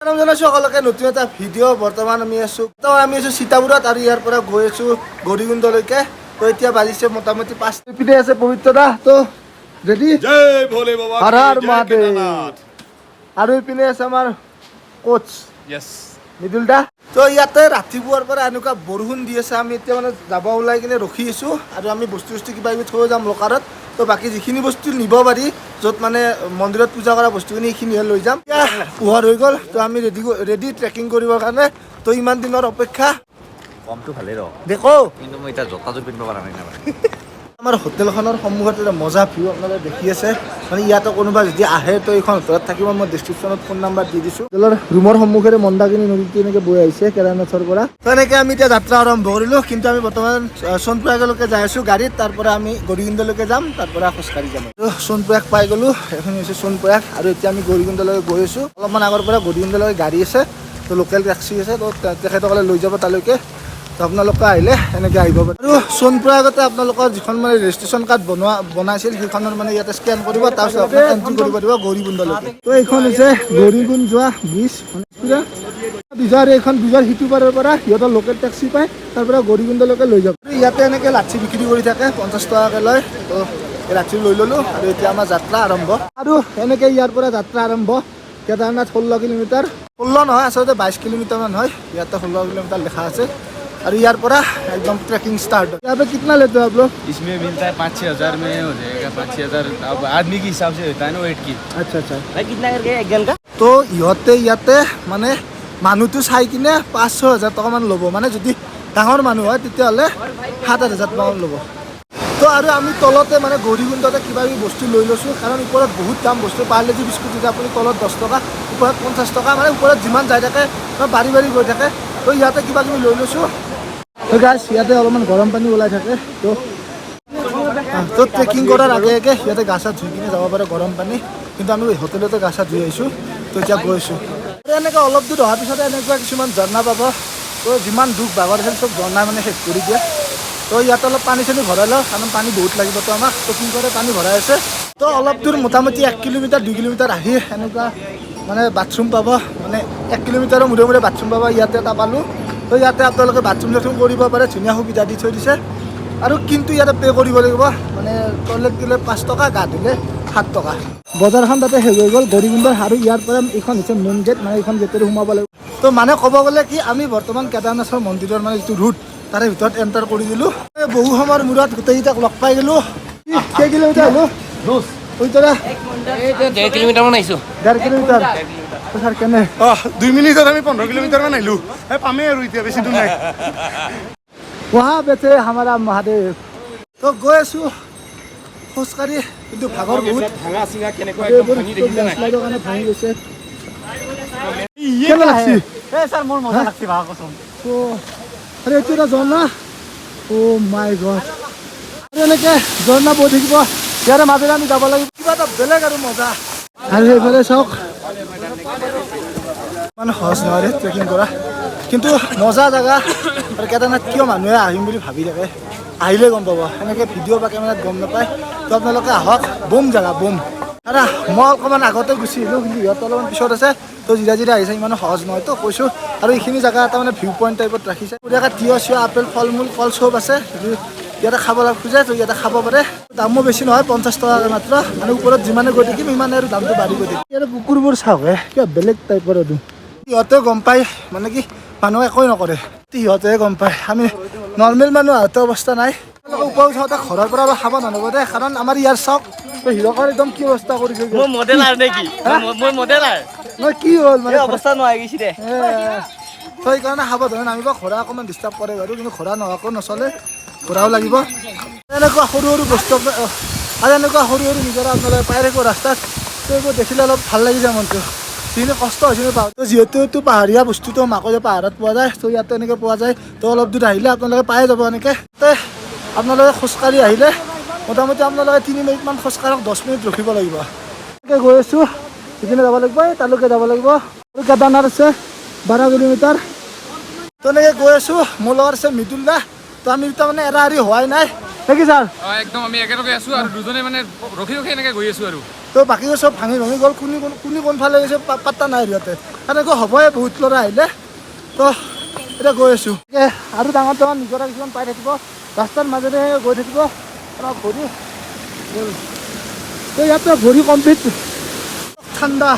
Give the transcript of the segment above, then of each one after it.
সকলোকে নতুন এটা ভিডিঅ' বৰ্তমান আমি আছোঁ সীতাপুৰত আৰু ইয়াৰ পৰা গৈ আছোঁ গৌৰীকুণ্ডলৈকে। তো এতিয়া বাজিছে মোটামুটি 5 পিনে আছে পবিত্ৰতা। তো ৰেডি? জয় ভোলে বাবা হৰ হৰ জয় মহাদেৱ। কেদাৰনাথ। আৰু ইপিনে আছে আমাৰ কোচ Yes. মৃদুল দা। তো ইয়াতে ৰাতিপুৱাৰ পৰা এনেকুৱা বৰষুণ দি আছে, আমি এতিয়া মানে যাব ওলাই কিনে ৰখি আছোঁ আৰু আমি বস্তু কিবা কিবি থৈ যাম লকাৰত। তো বাকী যিখিনি বস্তু নিব পাৰি য'ত মানে মন্দিৰত পূজা কৰা বস্তুখিনি সেইখিনিহে লৈ যাম। এতিয়া পোহৰ হৈ গ'ল, তো আমি ৰেডি ট্ৰেকিং কৰিবৰ কাৰণে। তো ইমান দিনৰ অপেক্ষা কমটো ভালেই ৰ দেখো। কিন্তু মই এতিয়া জোতাযোৰ পিন্ধিব পৰা নাই নহয়। আমাৰ হোটেলখনৰ সন্মুখত এটা মজা ভিউ আপোনালোকে দেখি আছে। মানে ইয়াতে কোনোবা যদি আহে তো এইখন হোটেলত থাকিব। মই ডিছক্ৰিপশ্যনত ফোন নাম্বাৰ দি দিছোঁ। হোটেলৰ ৰুমৰ সন্মুখেৰে মন্দাকিনী নদীটো এনেকৈ বৈ আহিছে কেদাৰনাথৰ পৰা। তো এনেকৈ আমি এতিয়া যাত্ৰা আৰম্ভ কৰিলোঁ, কিন্তু আমি বৰ্তমান সোণপ্ৰয়াগলৈকে যাই আছোঁ গাড়ীত। তাৰ পৰা আমি গৌৰীকুণ্ডলৈকে যাম, তাৰ পৰা খোজকাঢ়ি যাম। তো সোণপ্ৰয়াগ পাই গ'লোঁ, এইখিনি হৈছে সোণপ্ৰয়াগ। আৰু এতিয়া আমি গৌৰীকুণ্ডলৈকে গৈ আছোঁ। অলপমান আগৰ পৰা গৌৰীকুণ্ডলৈকে গাড়ী আছে, তো লোকেল টেক্সি আছে, তো তেখেতসকলে লৈ যাব তালৈকে। তো আপোনালোকে আহিলে এনেকৈ আহিব পাৰে। আৰু সোণপ্ৰয়াগতে আপোনালোকৰ যিখন মানে ৰেজিষ্ট্ৰেশ্যন কাৰ্ড বনাইছিল সেইখনৰ মানে ইয়াতে স্কেন কৰিব, তাৰপিছত আপোনাক এণ্ট্ৰি কৰিব দিব গৌৰীকুণ্ডলৈকে। তো এইখন হৈছে গৌৰীকুণ্ড যোৱা ব্ৰিজ। এইখন ব্ৰিজৰ সিটো পাৰৰ পৰা সিহঁতৰ লোকেল টেক্সি পায়, তাৰ পৰা গৌৰীকুণ্ডলৈকে লৈ যাব। ইয়াতে এনেকৈ লাচ্ছি বিক্ৰী কৰি থাকে, 50 টকাকৈ লয়। তো এই লাচ্ছি লৈ ল'লোঁ আৰু এতিয়া আমাৰ যাত্ৰা আৰম্ভ। আৰু এনেকৈ ইয়াৰ পৰা যাত্ৰা আৰম্ভ। কেদাৰনাথ 16 কিলোমিটাৰ, 16 নহয় আচলতে 22 কিলোমিটাৰমান হয়। ইয়াতে 16 কিলোমিটাৰ লেখা আছে। और यार पर एकदम ट्रैकिंग स्टार्ट। यहाँ पे कितना लेते हो आप लोग? इसमें मिलता है 5-6 हज़ार में हो जाएगा। 5-6 हज़ार अब आदमी के हिसाब से होता है ना, वेट की। अच्छा अच्छा। भाई कितना करके एक जन का? तो ইয়াতে মানে মানুহটো চাই কিনে 5-6 হাজাৰ টকামান ল'ব। মানে যদি ডাঙৰ মানুহ হয় তেতিয়াহ'লে 7-8 হাজাৰ টকামান ল'ব। তো আৰু আমি তলতে মানে গৌৰীকুণ্ডতে কিবা কিবি বস্তু লৈ লৈছোঁ, কাৰণ ওপৰত বহুত দাম বস্তু। পাৰ্লেজি বিস্কুট যদি আপুনি তলত 10 টকা, ওপৰত 50 টকা, মানে ওপৰত যিমান যাই থাকে বাঢ়ি বাঢ়ি গৈ থাকে। তো ইয়াতে কিবা কিবি লৈ লৈছোঁ। তো গাইছ ইয়াতে অলপমান গৰম পানী ওলাই থাকে। তো ট্ৰেকিং কৰাৰ আগে আগে ইয়াতে গা চা ধুই কিনে যাব পাৰে গৰম পানী, কিন্তু আমি হোটেলতে গা চা ধুই আহিছোঁ। তো এতিয়া গৈছোঁ আৰু এনেকৈ অলপ দূৰ অহাৰ পিছতে এনেকুৱা কিছুমান ঝৰ্ণা পাব। তো যিমান দুখ ভাগৰ আছিল চব ঝৰ্ণাই মানে শেষ কৰি দিয়ে। তো ইয়াতে অলপ পানী চানী ভৰাই লওঁ, কাৰণ পানী বহুত লাগিব। তো আমাক ট্ৰেকিং কৰে পানী ভৰাই আছে। তো অলপ দূৰ মোটামুটি 1 কিলোমিটাৰ 2 কিলোমিটাৰ আহি এনেকুৱা মানে বাথৰুম পাব। মানে 1 কিলোমিটাৰৰ মূৰে মূৰে বাথৰুম পাব। ইয়াতে এটা পালোঁ। তো ইয়াতে আপোনালোকে বাথৰুম চাথৰুম কৰিব পাৰে, ধুনীয়া সুবিধা দি থৈ দিছে। আৰু কিন্তু ইয়াতে পে' কৰিব লাগিব, মানে টয়লেট দিলে 5 টকা, গা ধুলে 7 টকা। বজাৰখন তাতে শেষ হৈ গ'ল গৌৰীকুণ্ডৰ। আৰু ইয়াৰ পৰা এইখন হৈছে মেইন গেট, মানে এইখন গেটেৰে সোমাব লাগিব। তো মানে ক'ব গ'লে কি আমি বৰ্তমান কেদাৰনাথৰ মন্দিৰৰ মানে যিটো ৰুট তাৰে ভিতৰত এণ্টাৰ কৰি দিলোঁ। বহু সময়ৰ মূৰত গোটেইকেইটাক লগ পাই গ'লোঁ। কেই কিলোমিটাৰ হ'লো? 1.5 किलोमीटर में नहीं 1.5 কিলোমিটাৰ। ছাৰ কেনে? 2 মিনিটত আমি 15 কিলোমিটাৰ মান আহিলোঁ। পামেই আৰু এতিয়া বেছি দূৰ নাই। वहाँ पे थे हमारा महादेव। तो गৈ আছোঁ খোজকাঢ়ি, কিন্তু ভাগৰ বহুত। भांगा सिंगा केनेको एकदम पानी देखि जाना লেণ্ডশ্লাইডৰ কাৰণে ভাঙি গৈছে। কেনে লাগছি? ए सर मोर मजा लागছে ভাগ কসম। তো আৰে এইটো এটা ঝৰ্ণা। অ' মাই গড। আৰু এনেকৈ ঝৰ্ণা বৈ থাকিব, ইয়াৰে মাজেৰে আমি যাব লাগিব। কিবা এটা বেলেগ আৰু মজা। আৰু সেইফালে চাওক, মানে সহজ নহয় ট্ৰেকিং কৰা, কিন্তু মজা জেগা। আৰু কেদাৰনাথ কিয় মানুহে আহিম বুলি ভাবি থাকে, আহিলে গম পাব। এনেকৈ ভিডিঅ' বা কেমেৰাত গম নাপায়। তো আপোনালোকে আহক, বম জেগা বম। আৰু মই অকণমান আগতে গুচি আহিলোঁ, কিন্তু সিহঁত অলপমান পিছত আছে। তো জিৰা আহিছে, ইমানো সহজ নহয়। তো কৈছোঁ আৰু এইখিনি জেগা এটা মানে ভিউ পইণ্ট টাইপত ৰাখিছে। ইয়াতে তিয়ঁহ চিয়ঁহ আপেল ফল মূল কল চব আছে। যদি ইয়াতে খাব খোজে তো ইয়াতে খাব পাৰে। দামো বেছি নহয়, 50 টকাকৈ মাত্ৰ। মানে ওপৰত যিমানে গৈ থাকিম সিমানে আৰু দামটো বাঢ়ি গৈ থাকিম। ইয়াতে কুকুৰবোৰ চাওক, কিবা বেলেগ টাইপৰ। আৰু সিহঁতে গম পায়, মানে কি মানুহে একোৱে নকৰে, সিহঁতেহে গম পায়। আমি নৰ্মেল মানুহ আহোঁতে অৱস্থা নাই। ওপৰ উঠাওঁতে ঘৰৰ পৰা অলপ সাৱধান হ'ব দে, কাৰণ আমাৰ ইয়াৰ চাওক হিৰকৰ একদম কি অৱস্থা কৰিছে। মই মডেল আৰ নেকি? মই মডেল আৰ। নহয় কি হ'ল মানে অৱস্থা নোহোৱা গৈছে দে। তো সেইকাৰণে সাৱধানে নামিব। ঘোঁৰা অকণমান ডিষ্টাৰ্ব কৰে বাৰু, কিন্তু ঘোঁৰা নোহোৱাকৈ নচলে, ঘোঁৰাও লাগিব। এনেকুৱা সৰু সৰু বস্তু আৰু এনেকুৱা সৰু সৰু নিজৰা আপোনালোকে পাই থাকিব ৰাস্তাত। তো এইবোৰ দেখিলে অলপ ভাল লাগি যায় মনটো। যিখিনি কষ্ট হৈছে পাওঁ। তো যিহেতু এইটো পাহাৰীয়া বস্তুটো মাকৈ পাহাৰত পোৱা যায়, তো ইয়াতে এনেকৈ পোৱা যায়। তো অলপ দূৰ আহিলে আপোনালোকে পাই যাব। এনেকৈ আপোনালোকে খোজকাঢ়ি আহিলে মোটামুটি আপোনালোকে 3 মিনিটমান খোজকাঢ়ক, 10 মিনিট ৰখিব লাগিব। এনেকৈ গৈ আছোঁ, সিপিনে যাব লাগিব, তালৈকে যাব লাগিব। আৰু কেদাৰনাথ আছে 12 কিলোমিটাৰ। তো এনেকৈ গৈ আছোঁ, মোৰ লগত আছে মৃদুল দা। তো আমি তাৰমানে এৰা এৰি হোৱাই নাই, নেকি ছাৰ একদম আমি একেলগে আছোঁ আৰু দুজনে মানে ৰখি ৰখি এনেকৈ গৈ আছোঁ আৰু তো বাকী চব ভাঙি ভাঙি গ'ল কোনে কোনফালে গৈছে পাত্তা নাই সিহঁতে এনেকৈ হ'বই বহুত ল'ৰা আহিলে তো এতিয়া গৈ আছোঁ আৰু ডাঙৰ ডাঙৰ নিজৰা কিছুমান পাই থাকিব ৰাস্তাৰ মাজেৰে গৈ থাকিব আমাৰ ভৰি তো ইয়াতে ভৰি কমপ্লিট ঠাণ্ডা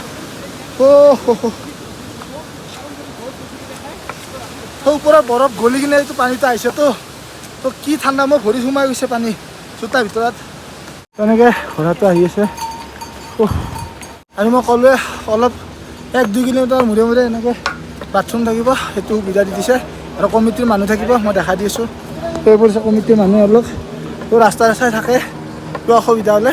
ওপৰত বৰফ গলি কিনে এইটো পানীটো আহিছেতো তো কি ঠাণ্ডা মই ভৰি সোমাই গৈছে পানী জোতাৰ ভিতৰত তেনেকৈ ঘোঁৰাটো আহি আছে আৰু মই ক'লোৱে অলপ 1-2 কিলোমিটাৰ মূৰে মূৰে এনেকৈ বাথৰুম থাকিব সেইটো সুবিধা দি দিছে আৰু কমিটিৰ মানুহ থাকিব মই দেখাই দি আছোঁ এইবোৰ কমিটিৰ মানুহ অলপ তো ৰাস্তাই থাকে কিবা অসুবিধা হ'লে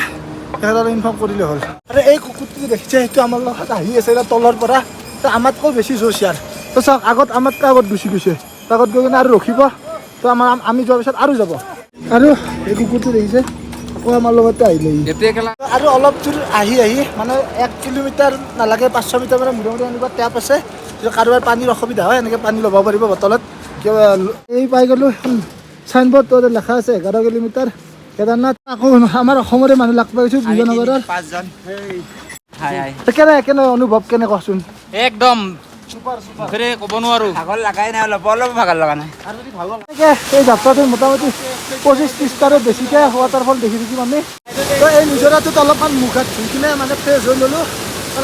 সিহঁতক ইনফৰ্ম কৰিলে হ'ল আৰু এই কুকুৰটো দেখিছে সেইটো আমাৰ লগত আহি আছে এতিয়া তলৰ পৰা তো আমাতকৈ বেছি জোচ ইয়াৰ তো চাওক আমাতকৈ আগত গুচি গৈছে আগত গৈ কিনে আৰু ৰখিব তো আমি যোৱাৰ পিছত আৰু যাব আৰু এই কুকুৰটো দেখিছে আকৌ আমাৰ লগতে আহিলে আৰু অলপ দূৰ আহি মানে 1 কিলোমিটাৰ নালাগে 500 মিটাৰ মানে মূৰে মূৰে এনেকুৱা টেপ আছে কাৰোবাৰ পানীৰ অসুবিধা হয় এনেকৈ পানী ল'ব পাৰিব বটলত কিবা এই পাই গ'লোঁ চাইনবোৰ্ড লেখা আছে 11 কিলোমিটাৰ কেদাৰনাথ আকৌ আমাৰ অসমৰে মানুহ লাগ পাইছোঁ বিজয়নগৰৰ 5জন কেনে অনুভৱ কেনে কচোন একদম মুখেৰে ক'ব নোৱাৰোঁ ভাগৰ লগাই নাই অলপ ভাগৰ লগা নাই এই যাত্ৰাটো মোটামুটি 25-30টাৰো বেছিকৈ ৱাটাৰফল দেখি থাকিম আমি তো এই নিজৰাটোত অলপমান মুখ হাত ধুই কিনে মানে ফ্ৰেছ হৈ ল'লোঁ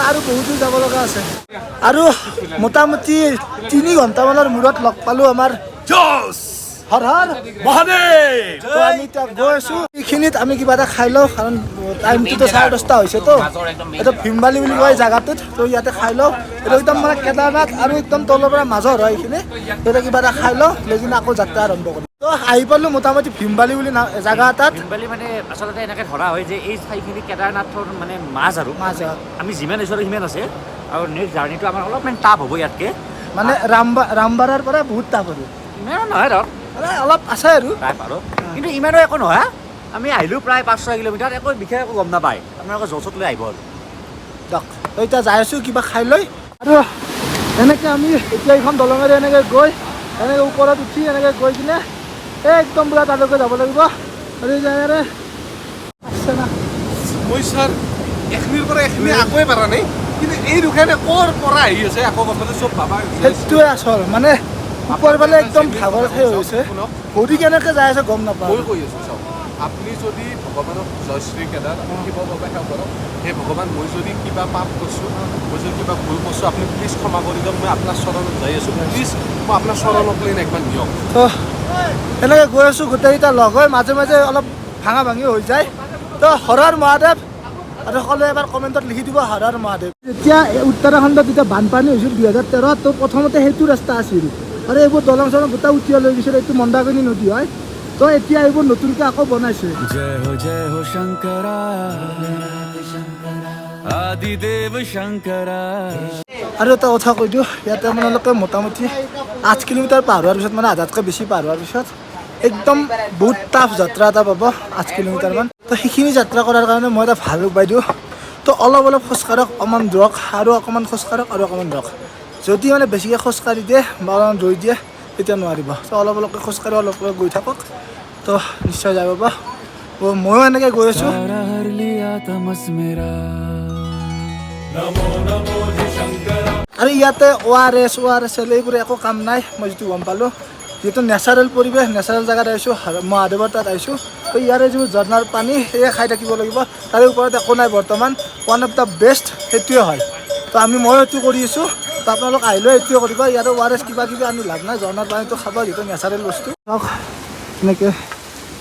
আৰু বহুত দূৰ যাব লগা আছে আৰু মোটামুটি 3 ঘণ্টামানৰ মূৰত লগ পালোঁ আমাৰ হৰ হৰ মহাদেৱ তো আমি এতিয়া গৈ আছোঁ এইখিনিত আমি কিবা এটা খাই লওঁ কাৰণ টাইমটোতো 10:30 হৈছেতো এইটো ভীমবালি বুলি কয় জেগাটোত তো ইয়াতে খাই লওঁ এইটো একদম মানে কেদাৰনাথ আৰু একদম তলৰ পৰা মাজৰ হয় এইখিনি এতিয়া কিবা এটা খাই লওঁ লৈ কিনে আকৌ যাত্ৰা আৰম্ভ কৰিম তো আহি পালোঁ মোটামুটি ভীমবালি বুলি জেগা এটাত ভীমবালি মানে আচলতে এনেকৈ ধৰা হয় যে এই ঠাইখিনি কেদাৰনাথৰ মানে মাজ আৰু আমি যিমান ওচৰত সিমান আছে আৰু নেক্সট জাৰ্ণিটো আমাৰ অলপমান টাফ হ'ব ইয়াতকৈ মানে ৰামবাৰাৰ পৰা বহুত টাফ আৰু ইমানো নহয় ধৰক অলপ আছে আৰু টাইপ আৰু কিন্তু ইমানো একো নহয় আমি আহিলোঁ প্ৰায় 5-6 কিলোমিটাৰ একো বিশেষ একো গম নাপায় আপোনালোকে জচত লৈ আহিব আৰু দিয়ক তো এতিয়া যাই আছোঁ কিবা খাই লৈ আৰু এনেকৈ আমি এতিয়া এইখন দলঙেৰে এনেকৈ গৈ এনেকৈ ওপৰত উঠি এনেকৈ গৈ কিনে একদম পুৰা তালৈকে যাব লাগিব আৰু এই জেগাৰে আছে না মই ছাৰ এখিনিৰ পৰা এখিনি আকোৱে পাৰা নাই কিন্তু এই দুখনে ক'ৰ পৰা আহি আছে আকৌ কথাটো চব ভাবা সেইটোৱে আচল মানে ওপৰ ফালে একদম ভাগৰ ঠাই হৈছে ভৰি কেনেকৈ যাই আছে গম নাপাওঁ মই কৈ আছোঁ চাওক আপুনি যদি ভগৱানক জয়শ্ৰী কেদাৰ শিৱ বাবা সেৱা কৰক সেই ভগৱান মই যদি কিবা পাপ কৰিছোঁ মই যদি কিবা ভুল কৰিছোঁ আপুনি প্লিজ ক্ষমা কৰি দিয়ক মই আপোনাৰ চৰণত যাই আছোঁ প্লিজ মই আপোনাৰ চৰণক লৈ একবাৰ নিয়ক তো এনেকৈ গৈ আছোঁ গোটেইকেইটা লগ হৈ মাজে মাজে অলপ ভাঙা ভাঙি হৈ যায় তো হৰ হৰ মহাদেৱ আৰু সকলোৱে এবাৰ কমেণ্টত লিখি দিব হৰ হৰ মহাদেৱ যেতিয়া উত্তৰাখণ্ডত যেতিয়া বানপানী হৈছিল 2013 তো প্ৰথমতে সেইটো ৰাস্তা আছিল আৰু এইবোৰ দলং চলং গোটেই উটিয়াই লৈ গৈছিল এইটো মন্দাকিনী নদী হয় তো এতিয়া এইবোৰ নতুনকৈ আকৌ বনাইছে जय हो शंकरा आदिदेव शंकरा আৰু এটা কথা কৈ দিওঁ ইয়াতে আপোনালোকে মোটামুটি 8 কিলোমিটাৰ পাৰ হোৱাৰ পিছত মানে আধাতকৈ বেছি পাৰ হোৱাৰ পিছত একদম বহুত টাফ যাত্ৰা এটা পাব 8 কিলোমিটাৰমান তো সেইখিনি যাত্ৰা কৰাৰ কাৰণে মই এটা ভাল উপায় দিওঁ তো অলপ খোজকাঢ়ক অকণমান দৌৰক আৰু অকণমান খোজকাঢ়ক আৰু অকণমান দৌৰক যদি মানে বেছিকৈ খোজকাঢ়ি দিয়ে বা অলপমান দৌৰি দিয়ে তেতিয়া নোৱাৰিব তো অলপকৈ খোজকাঢ়ি অলপ গৈ থাকক তো নিশ্চয় যাব পাব ময়ো এনেকৈ গৈ আছোঁ हर लिया तमस मेरा আৰু ইয়াতে ORS এইবোৰে একো কাম নাই মই যিটো গম পালোঁ যিহেতু নেচাৰেল পৰিৱেশ নেচাৰেল জেগাত আহিছোঁ মহাদেৱৰ তাত আহিছোঁ তো ইয়াৰে যিবোৰ ঝৰ্ণাৰ পানী সেয়ে খাই থাকিব লাগিব তাৰে ওপৰত একো নাই বৰ্তমান ওৱান অফ দ্য বেষ্ট সেইটোৱে হয় তো মই সেইটো কৰি আছোঁ তো আপোনালোক আহিলেও এইটোৱে কৰিব ইয়াতে ORS কিবা কিবি আনি লাভ নাই ঝৰ্ণাৰ পানীটো খাব যিহেতু নেচাৰেল বস্তু চাওক এনেকৈ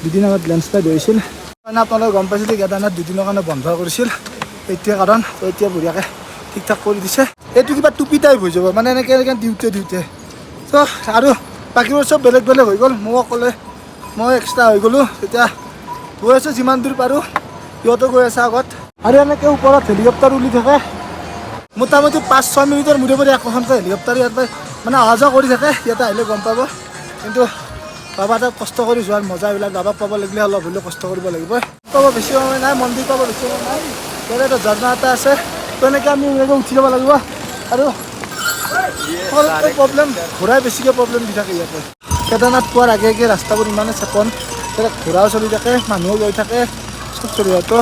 দুদিন আগত লেণ্ডশ্লাইড হৈছিল মানে আপোনালোকে গম পাইছিল যে কেদাৰনাথ দুদিনৰ কাৰণে বন্ধ কৰিছিল এইটোৱে কাৰণ তো এতিয়া বঢ়িয়াকৈ ঠিক ঠাক কৰি দিছে এইটো কিবা টুপি টাইপ হৈ যাব মানে এনেকৈ দিওঁতে তো আৰু বাকীবোৰ চব বেলেগ হৈ গ'ল মই এক্সট্ৰা হৈ গ'লোঁ তেতিয়া গৈ আছোঁ যিমান দূৰ পাৰোঁ সিহঁতো গৈ আছে আগত আৰু এনেকৈ ওপৰত হেলিকপ্টাৰ উলি থাকে মোটামুটি 5-6 মিনিটৰ মূৰে একোখনকৈ হেলিকপ্টাৰ ইয়াত মানে অহা যোৱা কৰি থাকে ইয়াতে আহিলে গম পাব কিন্তু বাবা তাত কষ্ট কৰি যোৱাৰ মজা এইবিলাক বাবাক পাব লাগিলে অলপ হ'লেও কষ্ট কৰিব লাগিব পাব বেছি সময় নাই মন্দিৰ পাব বেছি সময় নাই ইয়াতে এটা ঝৰ্ণা এটা আছে তো এনেকৈ আমি এনেকৈ উঠি যাব লাগিব আৰু প্ৰব্লেম ঘূৰাই বেছিকৈ প্ৰব্লেম দি থাকে ইয়াতে কেদাৰনাথ পোৱাৰ আগে ৰাস্তাবোৰ ইমানে চেপন তাতে ঘোঁৰাও চলি থাকে মানুহো গৈ থাকে চব চলি থাকে তো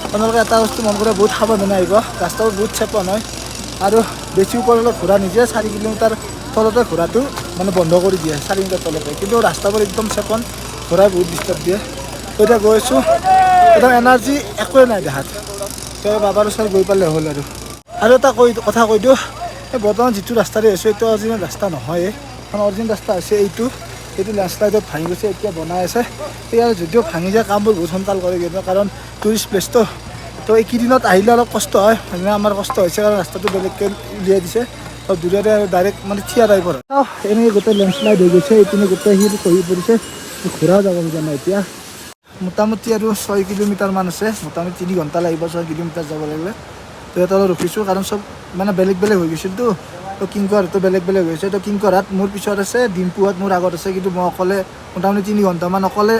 আপোনালোকে এটা বস্তু মন কৰে বহুত সাৱধানে আহিব ৰাস্তাবোৰ বহুত চেপন হয় আৰু বেছি ওপৰলৈ ঘোঁৰা নিজে 4 কিলোমিটাৰ তলতে ঘোঁৰাটো মানে বন্ধ কৰি দিয়ে 4 মিটাৰ তলতে কিন্তু ৰাস্তাবোৰ একদম চেপন ঘোঁৰাই বহুত ডিষ্টাৰ্ব দিয়ে তো এতিয়া গৈ আছোঁ একদম এনাৰ্জি একোৱে নাই দেখাত তো বাবাৰ ওচৰত গৈ পালে হ'ল আৰু এটা কথা কৈ দিওঁ এই বৰ্তমান যিটো ৰাস্তাৰে আছোঁ এইটো অৰিজিনেল ৰাস্তা নহয় কাৰণ অৰিজিনেল ৰাস্তা আছে এইটো লেণ্ডশ্লাইডত ভাঙি গৈছে এতিয়া বনাই আছে ইয়াৰ যদিও ভাঙি যায় কামবোৰ বহুত সোনকাল কৰে কিন্তু কাৰণ টুৰিষ্ট প্লেচটো তো এইকেইদিনত আহিলে অলপ কষ্ট হয় মানে আমাৰ কষ্ট হৈছে কাৰণ ৰাস্তাটো বেলেগকৈ উলিয়াই দিছে আৰু দূৰেৰে আৰু ডাইৰেক্ট মানে থিয়া টাইপৰ এনেকৈ গোটেই লেণ্ডশ্লাইড হৈ গৈছে এইপিনে গোটেই শিল খহি পৰিছে ঘোঁৰাও যাব খোজা নাই এতিয়া মোটামুটি আৰু 6 কিলোমিটাৰমান আছে মোটামুটি 3 ঘণ্টা লাগিব 6 কিলোমিটাৰ যাব লাগিলে তো ইয়াত অলপ ৰখিছোঁ কাৰণ চব মানে বেলেগ বেলেগ হৈ গৈছিলতো তো কিংকৰহাটতো বেলেগ বেলেগ হৈছে তো কিংকৰহাট মোৰ পিছত আছে ডিম্পুহাট মোৰ আগত আছে কিন্তু মই অকলে মোটামুটি 3 ঘণ্টামান অকলে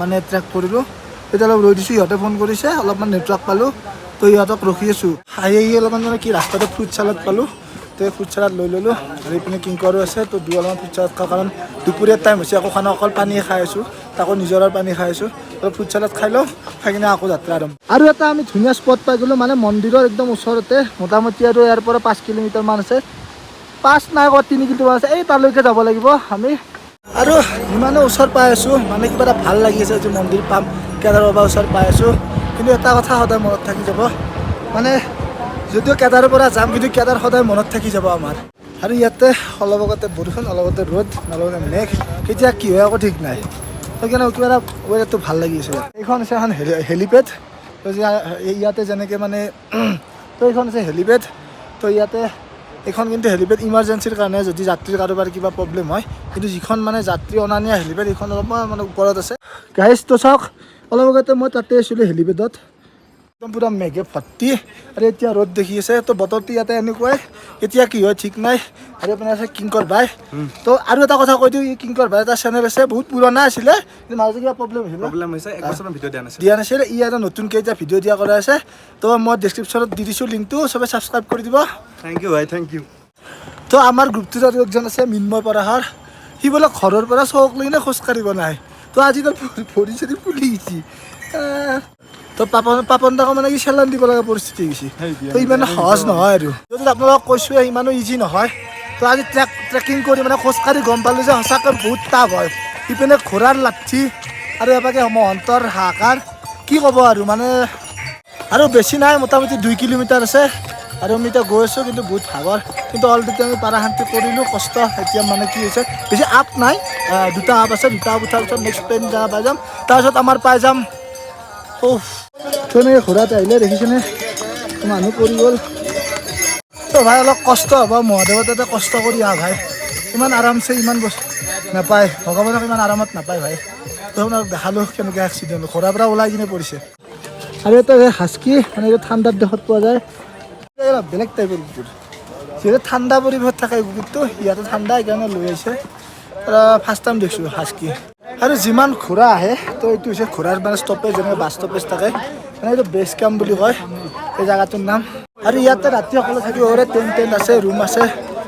মানে ট্ৰেক কৰিলোঁ তেতিয়া অলপ ৰৈ দিছোঁ ইহঁতে ফোন কৰিছে অলপমান নেটৱৰ্ক পালোঁ তো ইহঁতক ৰখি আছোঁ আহি অলপমান মানে কি ৰাস্তাতে ফ্ৰুট চালাড পালোঁ তো ফ্ৰুট চালাড লৈ ল'লোঁ আৰু এইপিনে কিংকৰো আছে তো অলপমান ফ্ৰুট চালাড খাওঁ কাৰণ দুপৰীয়াৰ টাইম হৈছে আকৌ খানা অকল পানীয়ে খাই আছোঁ তাকো নিজৰ পানী খাই আছোঁ তো ফ্ৰুট চালাড খাই লওঁ খাই কিনে আকৌ যাত্ৰা আৰম্ভ আৰু এটা আমি ধুনীয়া স্পট পাই গ'লোঁ মানে মন্দিৰৰ একদম ওচৰতে মোটামুটি আৰু ইয়াৰ পৰা 5 কিলোমিটাৰমান আছে 5 নাই 3 কিলোমিটাৰ আছে এই তালৈকে যাব লাগিব আমি আৰু ইমানে ওচৰ পাই আছোঁ মানে কিবা এটা ভাল লাগি আছে যে মন্দিৰ পাম কেদাৰ বাবা ওচৰ পাই আছোঁ কিন্তু এটা কথা সদায় মনত থাকি যাব মানে যদিও কেদাৰৰ পৰা যাম কিন্তু কেদাৰ সদায় মনত থাকি যাব আমাৰ আৰু ইয়াতে অলপ আগতে বৰষুণ অলপ আগতে ৰ'দ অলপ আগতে মেঘ কেতিয়া কি হয় আকৌ ঠিক নাই সেইকাৰণে কিবা এটা ৱেডাৰটো ভাল লাগি আছে এইখন আছে এখন হেলিপেড তো ইয়াতে যেনেকৈ মানে তো এইখন আছে হেলিপেড তো ইয়াতে এইখন কিন্তু হেলিপেড ইমাৰ্জেঞ্চিৰ কাৰণে যদি যাত্ৰীৰ কাৰোবাৰ কিবা প্ৰব্লেম হয় কিন্তু যিখন মানে যাত্ৰী অনা নিয়া হেলিপেড এইখন অলপমান মানে ওপৰত আছে গাইজ তো চাওক অলপ আগতে মই তাতে আছিলোঁ হেলিপেডত একদম পুৰা মেঘে ভৰ্তি আৰু এতিয়া ৰ'দ দেখি আছে তো বতৰটো ইয়াতে এনেকুৱাই এতিয়া কি হয় ঠিক নাই আৰু আপোনাৰ আছে কিংকৰ বাই তো আৰু এটা কথা কৈ দিওঁ এই কিংকৰ বাই এটা চেনেল আছে বহুত পুৰণা আছিলে কিন্তু মাজতে কিবা প্ৰব্লেম হৈছে 1 বছৰমান ভিডিঅ' দিয়া নাছিলে ই এটা নতুনকৈ এতিয়া ভিডিঅ' দিয়া কৰা আছে তো মই ডেছক্ৰিপশ্যনত দি দিছোঁ লিংকটো চবে ছাবস্ক্ৰাইব কৰি দিব থেংক ইউ ভাই থেংক ইউ তো আমাৰ গ্ৰুপটোত আৰু একজন আছে মিন্ময় পৰাশৰ সি বোলে ঘৰৰ পৰা চৌক লৈ কিনে খোজকাঢ়িব নাই তো আজিকালি ভৰি চৰি ফুলি গৈছে তো পাপন দাকো মানে কি চেলান দিব লগা পৰিস্থিতি গৈছে তো ইমান সহজ নহয় আৰু যদি আপোনালোকক কৈছোঁ ইমানো ইজি নহয় তো আজি ট্ৰেকিং কৰি মানে খোজকাঢ়ি গম পালোঁ যে সঁচাকৈ বহুত টাফ হয় ইপিনে ঘোঁৰাৰ লাঠি আৰু এপাকে মহন্তৰ হাহাকাৰ কি ক'ব আৰু মানে আৰু বেছি নাই মোটামুটি 2 কিলোমিটাৰ আছে আৰু আমি এতিয়া গৈ আছোঁ কিন্তু বহুত ভাগৰ কিন্তু অলৰেডি আমি পাৰাশান্তি কৰিলোঁ কষ্ট এতিয়া মানে কি হৈছে বেছি আপ নাই 2টা আপ আছে 2টা আপ উঠাৰ পিছত নেক্সট প্লেন জেগা পাই যাম তাৰপিছত আমাৰ পাই যাম তেনেকৈ ঘোঁৰাত আহিলে দেখিছেনে মানুহ পৰি গ'ল তো ভাই অলপ কষ্ট হ'ব মহাদেৱত তাতে কষ্ট কৰি আহা ভাই ইমান আৰামছে ইমান বস্তু নাপায় ভগৱানক ইমান আৰামত নাপায় ভাই তো আপোনাক দেখালোঁ কেনেকৈ এক্সিডেণ্ট ঘোঁৰাৰ পৰা ওলাই কিনে পৰিছে আৰু এটা হাস্কি মানে এইটো ঠাণ্ডাৰ দেশত পোৱা যায় বেলেগ টাইপৰ কুকুৰ যিহেতু ঠাণ্ডা পৰিৱেশত থাকে কুকুৰটো ইয়াতে ঠাণ্ডা সেইকাৰণে লৈ আহিছে ফাৰ্ষ্ট টাইম দেখিছোঁ হাস্কি আৰু যিমান ঘোঁৰা আহে তো এইটো হৈছে ঘোঁৰাৰ মানে ষ্টপেজ যেনেকৈ বাছ ষ্টপেজ থাকে মানে এইটো বেছ কেম্প বুলি কয় এই জেগাটোৰ নাম আৰু ইয়াতে ৰাতি সকলো থাকিব পাৰে টেণ্ট আছে ৰুম আছে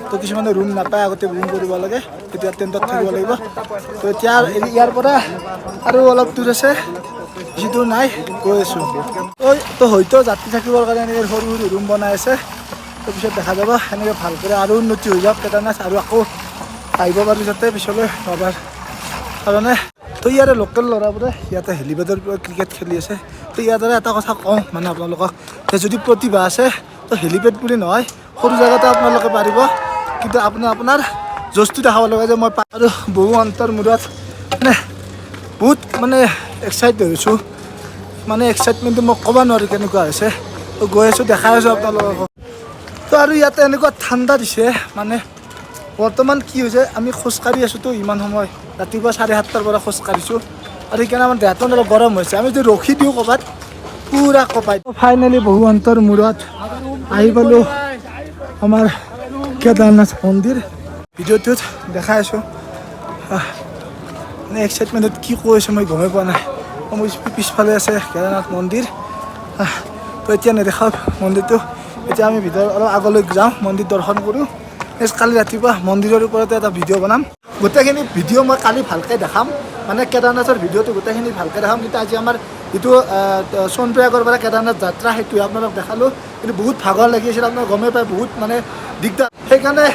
তো কিছুমানে ৰুম নাপায় আগতে বুকিং কৰিব লাগে তেতিয়া টেণ্টত থাকিব লাগিব তো এতিয়া ইয়াৰ পৰা আৰু অলপ দূৰ আছে বেছি দূৰ নাই গৈ আছোঁ তো হয়তো যাত্ৰী থাকিবৰ কাৰণে এনেকৈ সৰু সৰু ৰুম বনাই আছে তো পিছত দেখা যাব এনেকৈ ভালকৈ আৰু উন্নতি হৈ যাওক কেদাৰনাথ আৰু আকৌ আহিব পাৰোঁ যাতে পিছলৈ ভাবাৰ কাৰণে তো ইয়াৰে লোকেল ল'ৰাবোৰে ইয়াতে হেলিপেডৰ পৰা ক্ৰিকেট খেলি আছে তো ইয়াতে এটা কথা কওঁ মানে আপোনালোকক যে যদি প্ৰতিভা আছে তো হেলিপেড বুলি নহয় সৰু জেগাতে আপোনালোকে পাৰিব কিন্তু আপুনি আপোনাৰ জজটো দেখাব লাগে যে মই আৰু বহু অন্তৰ মূৰত মানে বহুত মানে এক্সাইটেড হৈছোঁ মানে এক্সাইটমেণ্টটো মই ক'ব নোৱাৰোঁ কেনেকুৱা হৈছে তো গৈ আছোঁ দেখাই আছোঁ আপোনালোকক তো আৰু ইয়াতে এনেকুৱা ঠাণ্ডা দিছে মানে বৰ্তমান কি হৈছে আমি খোজকাঢ়ি আছোঁতো ইমান সময় ৰাতিপুৱা 7:30টাৰ পৰা খোজকাঢ়িছোঁ আৰু সেইকাৰণে আমাৰ দেহাটো অলপ গৰম হৈছে আমি যদি ৰখি দিওঁ ক'ৰবাত পুৰা কপাই ফাইনেলি বহু অন্তৰ মূৰত আহি পালোঁ আমাৰ কেদাৰনাথ মন্দিৰ ভিডিঅ'টোত দেখাই আছোঁ মানে এক্সাইটমেণ্টত কি কৈ আছোঁ মই গমেই পোৱা নাই মোৰ পিছফালে আছে কেদাৰনাথ মন্দিৰ তো এতিয়া নেদেখাওঁ মন্দিৰটো এতিয়া আমি ভিতৰত অলপ আগলৈ যাওঁ মন্দিৰ দৰ্শন কৰোঁ কালি ৰাতিপুৱা মন্দিৰৰ ওপৰতে এটা ভিডিঅ' বনাম গোটেইখিনি ভিডিঅ' মই কালি ভালকৈ দেখাম মানে কেদাৰনাথৰ ভিডিঅ'টো গোটেইখিনি ভালকৈ দেখাম কিন্তু আজি আমাৰ যিটো সোণপ্ৰয়াগৰ পৰা কেদাৰনাথ যাত্ৰা সেইটোৱে আপোনালোক দেখালোঁ কিন্তু বহুত ভাগৰ লাগি আছিল আপোনালোক গমেই পায় বহুত মানে দিগদাৰ সেইকাৰণে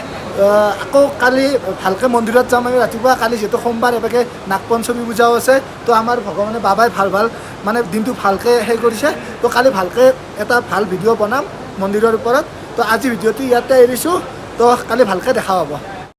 আকৌ কালি ভালকৈ মন্দিৰত যাম আমি ৰাতিপুৱা কালি যিহেতু সোমবাৰ এবাকে নাগপঞ্চমী পূজাও আছে তো আমাৰ ভগৱানে বাবাই ভাল মানে দিনটো ভালকৈ সেই কৰিছে তো কালি ভালকৈ এটা ভাল ভিডিঅ' বনাম মন্দিৰৰ ওপৰত তো আজি ভিডিঅ'টো ইয়াতে এৰিছোঁ তো কালি ভালকৈ দেখা হ'ব